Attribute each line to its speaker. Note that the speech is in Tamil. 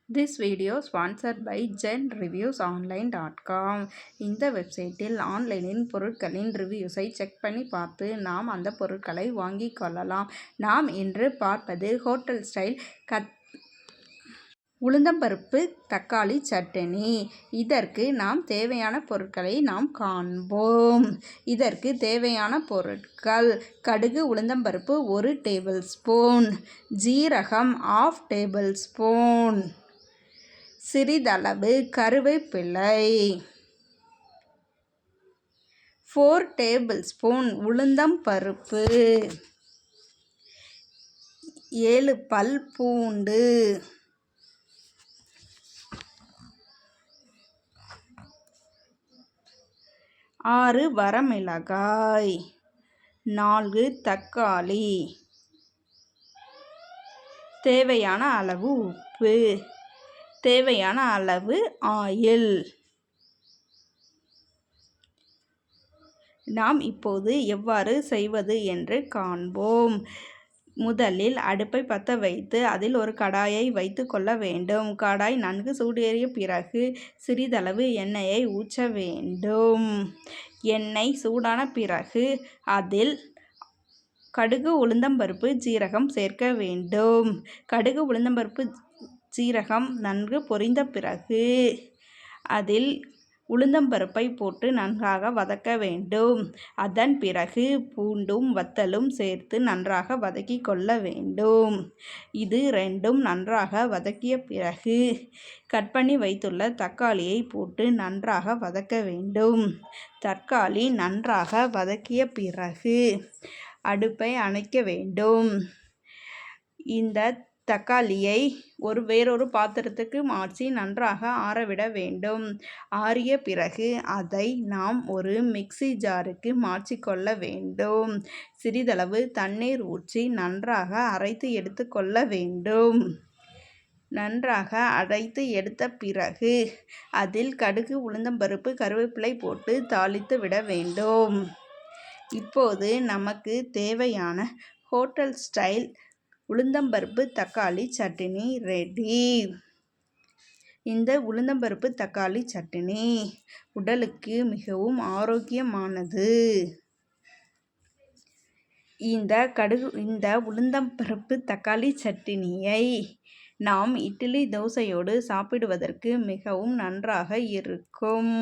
Speaker 1: This video sponsored by genreviewsonline.com. இந்த வெப்சைட்டில் ஆன்லைனில் பொருட்களின் ரிவ்யூஸை செக் பண்ணி பார்த்து நாம் அந்த பொருட்களை வாங்கிக் கொள்ளலாம். நாம் இன்று பார்ப்பது ஹோட்டல் ஸ்டைல் உளுந்தம்பருப்பு தக்காளி சட்னி. இதற்கு நாம் தேவையான பொருட்களை நாம் காண்போம். இதற்கு தேவையான பொருட்கள்: கடுகு உளுந்தம்பருப்பு 1 டேபிள் ஸ்பூன், ஜீரகம் 1/2 டேபிள் ஸ்பூன், சிறிதளவு கருவேப்பிலை, 4 டேபிள் ஸ்பூன் உளுந்தம்பருப்பு, 7 பல் பூண்டு, 6 வரமிளகாய், 4 தக்காளி, தேவையான அளவு உப்பு, தேவையான அளவு ஆயில். நாம் இப்போது எவ்வாறு செய்வது என்று காண்போம். முதலில் அடுப்பை பற்ற வைத்து அதில் ஒரு கடாயை வைத்து கொள்ள வேண்டும். கடாய் நன்கு சூடேறிய பிறகு சிறிதளவு எண்ணெயை ஊற்ற வேண்டும். எண்ணெய் சூடான பிறகு அதில் கடுகு உளுந்தம்பருப்பு ஜீரகம் சேர்க்க வேண்டும். கடுகு உளுந்தம்பருப்பு ஜீரகம் நன்கு பொரிந்த பிறகு அதில் உளுந்தம்பருப்பை போட்டு நன்றாக வதக்க வேண்டும். அதன் பிறகு பூண்டும் வத்தலும் சேர்த்து நன்றாக வதக்கி கொள்ள வேண்டும். இது ரெண்டும் நன்றாக வதக்கிய பிறகு கட் பண்ணி வைத்துள்ள தக்காளியை போட்டு நன்றாக வதக்க வேண்டும். தக்காளி நன்றாக வதக்கிய பிறகு அடுப்பை அணைக்க வேண்டும். இந்த தக்காளியை வேறொரு பாத்திரத்துக்கு மாற்றி நன்றாக ஆறவிட வேண்டும். ஆறிய பிறகு அதை நாம் ஒரு மிக்ஸி ஜாருக்கு மாற்றிக்கொள்ள வேண்டும். சிறிதளவு தண்ணீர் ஊற்றி நன்றாக அரைத்து எடுத்து கொள்ள வேண்டும். நன்றாக அரைத்து எடுத்த பிறகு அதில் கடுகு உளுந்தம்பருப்பு கருவேப்பிலை போட்டு தாளித்து விட வேண்டும். இப்போது நமக்கு தேவையான ஹோட்டல் ஸ்டைல் உளுந்தம்பருப்பு தக்காளி சட்னி ரெடி. இந்த உளுந்தம்பருப்பு தக்காளி சட்னி உடலுக்கு மிகவும் ஆரோக்கியமானது. இந்த உளுந்தம்பருப்பு தக்காளி சட்னியை நாம் இட்லி தோசையோடு சாப்பிடுவதற்கு மிகவும் நன்றாக இருக்கும்.